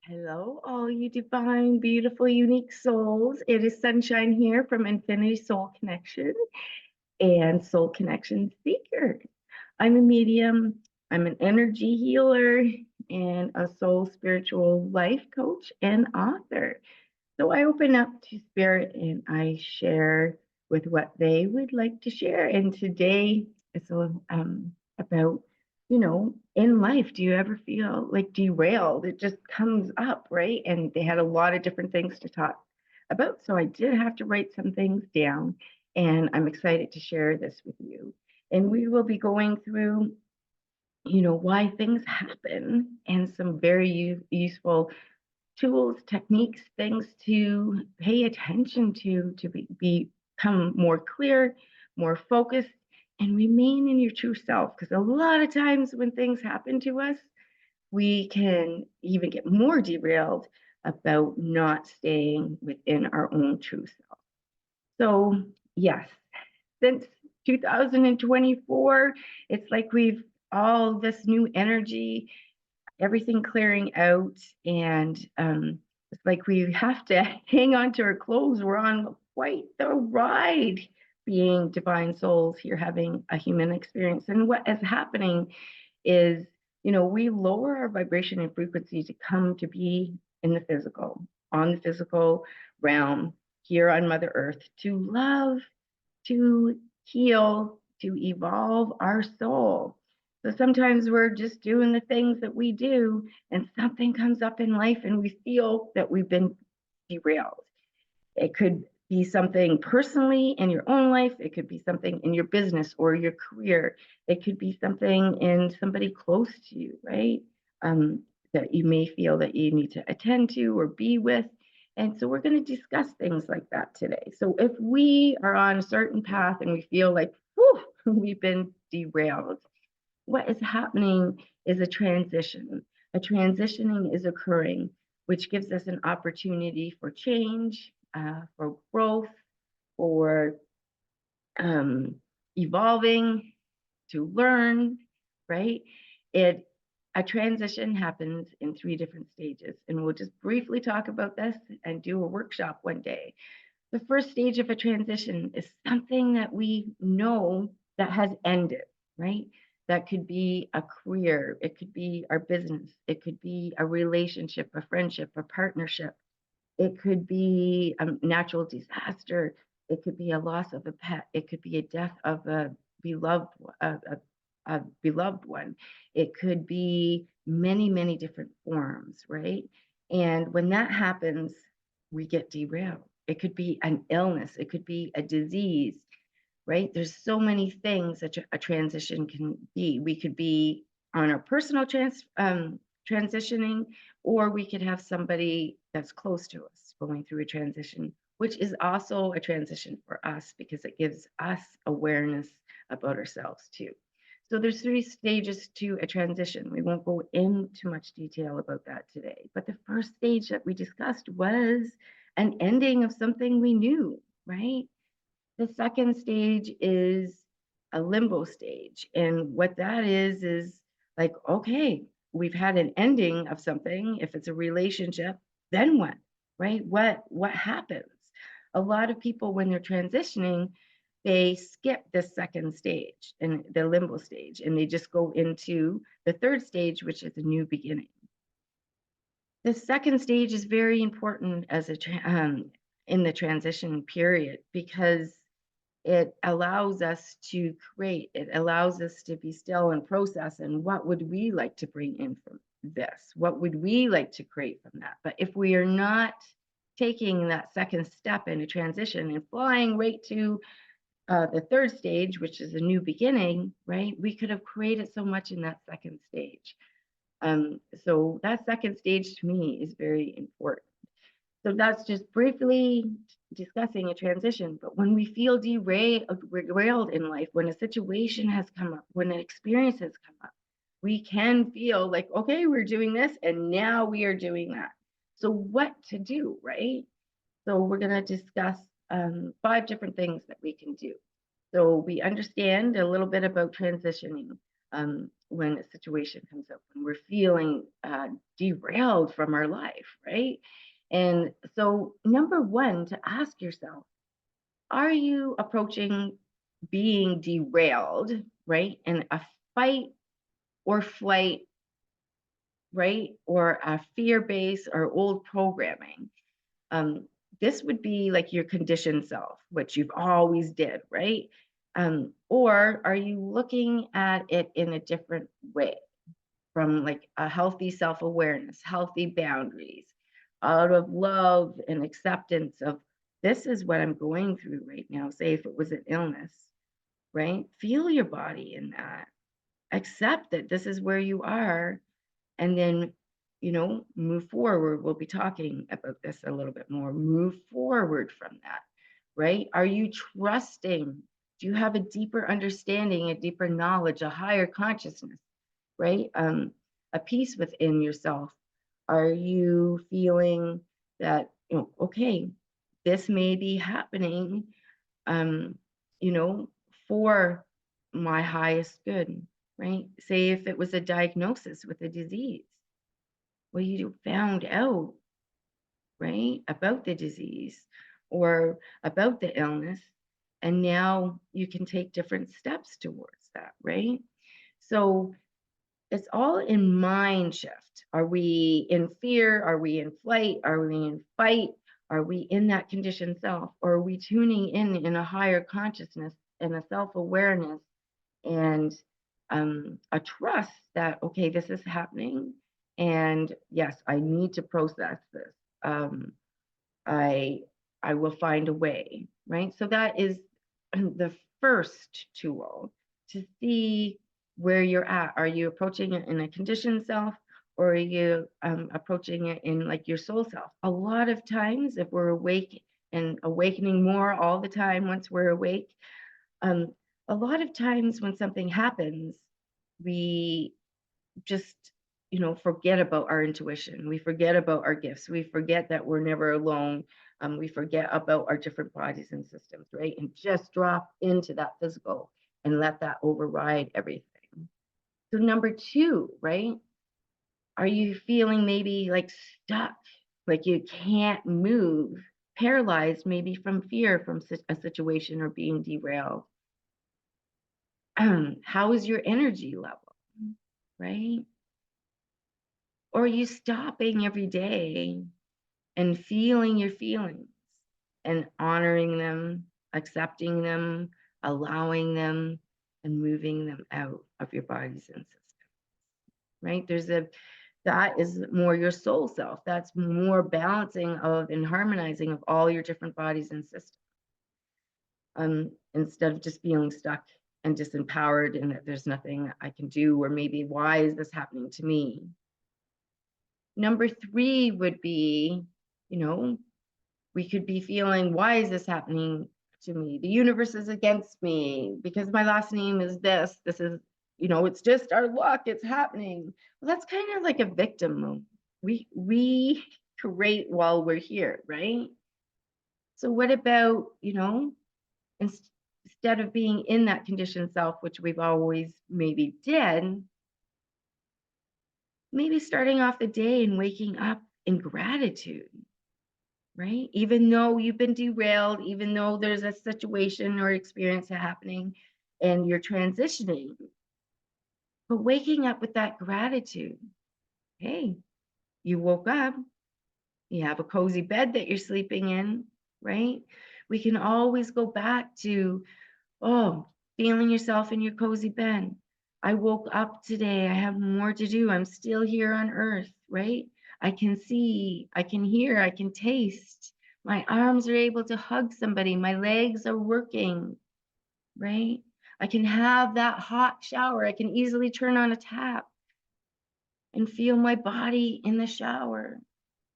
Hello, all you divine, beautiful, unique souls. It is Sunshine here from Infinity Soul Connection and Soul Connection Seeker. I'm a medium, I'm an energy healer, and a soul spiritual life coach and author. So I open up to spirit and I share with what they would like to share. And today it's about, in life, do you ever feel like derailed? It just comes up, right? And they had a lot of different things to talk about. So I did have to write some things down, and I'm excited to share this with you. And we will be going through why things happen and some very useful tools, techniques, things to pay attention to become more clear, more focused, and remain in your true self. Because a lot of times when things happen to us, we can even get more derailed about not staying within our own true self. So, yes, since 2024, it's like we've all this new energy, everything clearing out, and it's like we have to hang on to our clothes. We're on quite the ride, being divine souls here, having a human experience. And what is happening is, we lower our vibration and frequency to come to be in the physical, on the physical realm here on Mother Earth, to love, to heal, to evolve our soul. So sometimes we're just doing the things that we do, and something comes up in life, and we feel that we've been derailed. It could be something personally in your own life, it could be something in your business or your career, it could be something in somebody close to you, right? That you may feel that you need to attend to or be with. And so we're going to discuss things like that today. So if we are on a certain path and we feel like, whew, we've been derailed, what is happening is a transition. A transitioning is occurring, which gives us an opportunity for change, for growth, for evolving, to learn, right? It A transition happens in 3 different stages, and we'll just briefly talk about this and do a workshop one day. The first stage of a transition is something that we know that has ended, right? That could be a career, it could be our business, it could be a relationship, a friendship, a partnership, it could be a natural disaster, it could be a loss of a pet, it could be a death of beloved a, a beloved one. It could be many, many different forms, right? And when that happens, we get derailed. It could be an illness, it could be a disease, right? There's so many things that a transition can be. We could be on our personal transitioning, or we could have somebody that's close to us going through a transition, which is also a transition for us because it gives us awareness about ourselves too. So there's 3 stages to a transition. We won't go into much detail about that today. But the first stage that we discussed was an ending of something we knew, right? The second stage is a limbo stage. And what that is like, okay, we've had an ending of something. If it's a relationship, then what? Right? What happens? A lot of people, when they're transitioning, they skip the second stage and the limbo stage, and they just go into the third stage, which is a new beginning. The second stage is very important as in the transition period, because it allows us to create, it allows us to be still and process. And what would we like to bring in from this? What would we like to create from that? But if we are not taking that second step in a transition and flying right to the third stage, which is a new beginning, right? We could have created so much in that second stage. So that second stage to me is very important. So that's just briefly discussing a transition. But when we feel derailed in life, when a situation has come up, when an experience has come up, we can feel like, okay, we're doing this and now we are doing that. So what to do, right? So we're going to discuss 5 different things that we can do. So we understand a little bit about transitioning. when a situation comes up, when we're feeling derailed from our life, right? And so, number one, to ask yourself, are you approaching being derailed, right, in a fight or flight, right, or a fear base or old programming? Um, this would be like your conditioned self, which you've always did, right? Or are you looking at it in a different way, from like a healthy self-awareness, healthy boundaries, out of love and acceptance of this is what I'm going through right now. Say if it was an illness, right? Feel your body in that. Accept that this is where you are, and then, move forward. We'll be talking about this a little bit more. Move forward from that, right? Are you trusting? Do you have a deeper understanding, a deeper knowledge, a higher consciousness, right? A peace within yourself. Are you feeling that, okay, this may be happening, um, you know, for my highest good, right? Say if it was a diagnosis with a disease, well, you found out, right, about the disease or about the illness, and now you can take different steps towards that, right? So it's all in mind shift. Are we in fear? Are we in flight? Are we in fight? Are we in that conditioned self? Or are we tuning in a higher consciousness and a self-awareness and a trust that, okay, this is happening. And yes, I need to process this. Um, I I will find a way, right? So that is the first tool to see where you're at. Are you approaching it in a conditioned self, or are you approaching it in like your soul self? A lot of times, if we're awake and awakening more all the time, once we're awake, um, a lot of times when something happens, we just, forget about our intuition. We forget about our gifts. We forget that we're never alone. We forget about our different bodies and systems, right? And just drop into that physical and let that override everything. So, number two, right? Are you feeling maybe like stuck, like you can't move, paralyzed maybe from fear from a situation or being derailed? How is your energy level, right? Or are you stopping every day and feeling your feelings and honoring them, accepting them, allowing them, and moving them out of your bodies and systems, right? That is more your soul self. That's more balancing of and harmonizing of all your different bodies and systems. Instead of just feeling stuck and disempowered and that there's nothing I can do, or maybe why is this happening to me? Number three would be, we could be feeling, why is this happening to me? The universe is against me because my last name is this. This is, it's just our luck. It's happening. Well, that's kind of like a victim mode. We create while we're here, right? So what about, instead of being in that conditioned self, which we've always maybe did, maybe starting off the day and waking up in gratitude, right? Even though you've been derailed, even though there's a situation or experience happening and you're transitioning, but waking up with that gratitude. Hey, you woke up, you have a cozy bed that you're sleeping in, right? We can always go back to, oh, feeling yourself in your cozy bed. I woke up today. I have more to do. I'm still here on earth, right? I can see, I can hear, I can taste. My arms are able to hug somebody. My legs are working, right? I can have that hot shower. I can easily turn on a tap and feel my body in the shower,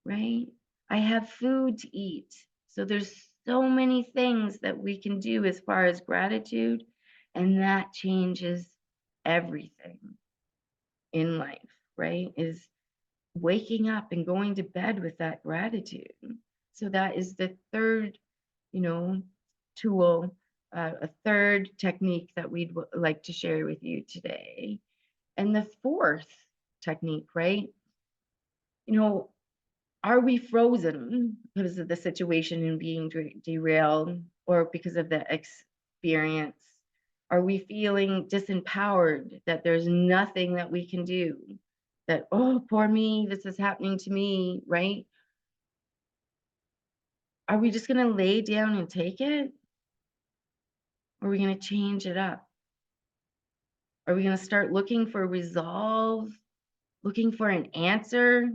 right? I have food to eat. So there's so many things that we can do as far as gratitude, and that changes everything in life, right? Is waking up and going to bed with that gratitude. So that is the third, you know, tool a third technique that we'd like to share with you today. And the fourth technique, right? You know, are we frozen because of the situation and being derailed, or because of the experience? Are we feeling disempowered, that there's nothing that we can do? That, oh, poor me, this is happening to me, right? Are we just going to lay down and take it? Or are we going to change it up? Are we going to start looking for resolve, looking for an answer,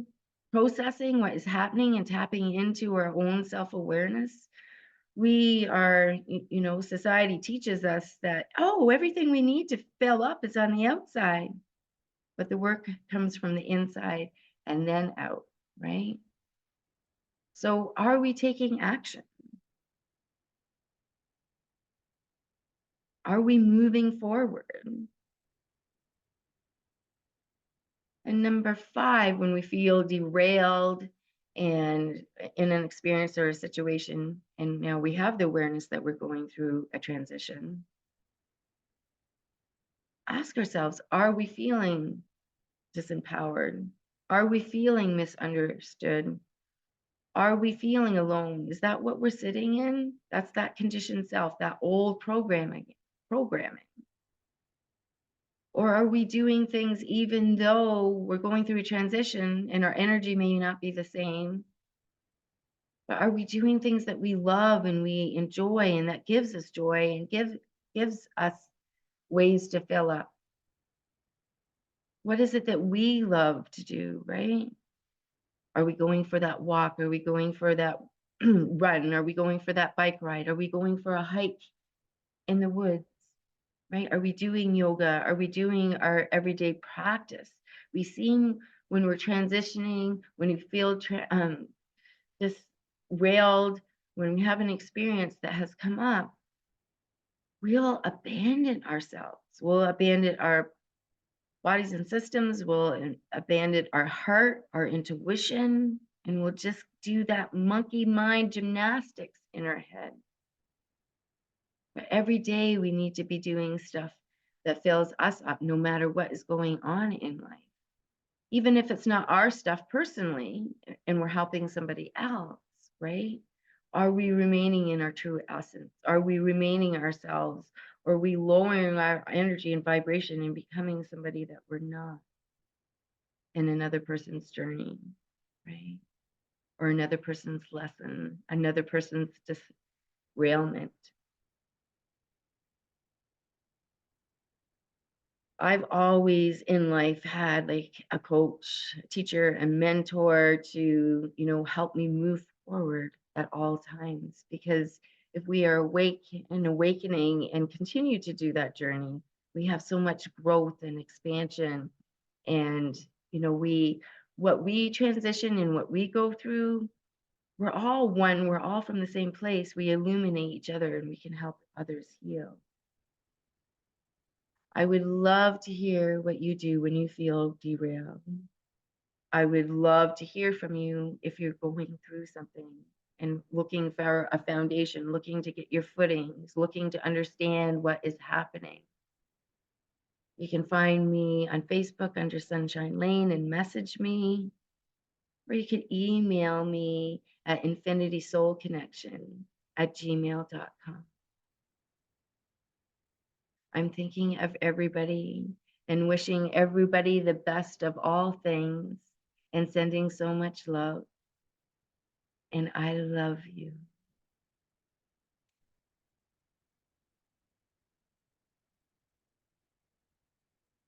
processing what is happening and tapping into our own self-awareness? We are, society teaches us that, oh, everything we need to fill up is on the outside, but the work comes from the inside and then out, right? So are we taking action? Are we moving forward? And number 5, when we feel derailed and in an experience or a situation, and now we have the awareness that we're going through a transition, ask ourselves, are we feeling disempowered? Are we feeling misunderstood? Are we feeling alone? Is that what we're sitting in? That's that conditioned self, that old programming. Or are we doing things even though we're going through a transition and our energy may not be the same? But are we doing things that we love and we enjoy and that gives us joy and gives us ways to fill up? What is it that we love to do, right? Are we going for that walk? Are we going for that run? Are we going for that bike ride? Are we going for a hike in the woods, right? Are we doing yoga? Are we doing our everyday practice? We seem, when we're transitioning, when we feel just railed, when we have an experience that has come up, we'll abandon ourselves. We'll abandon our bodies and systems, we'll abandon our heart, our intuition, and we'll just do that monkey mind gymnastics in our head. But every day we need to be doing stuff that fills us up, no matter what is going on in life. Even if it's not our stuff personally, and we're helping somebody else, right? Are we remaining in our true essence? Are we remaining ourselves? Or are we lowering our energy and vibration and becoming somebody that we're not in another person's journey, right? Or another person's lesson, another person's derailment? I've always in life had like a coach, a teacher, a mentor to, help me move forward at all times. Because if we are awake and awakening and continue to do that journey, we have so much growth and expansion. And, what we transition and what we go through, we're all one, we're all from the same place. We illuminate each other and we can help others heal. I would love to hear what you do when you feel derailed. I would love to hear from you if you're going through something and looking for a foundation, looking to get your footings, looking to understand what is happening. You can find me on Facebook under Sunshine Lane and message me, or you can email me at infinitysoulconnection@gmail.com. I'm thinking of everybody and wishing everybody the best of all things and sending so much love. And I love you.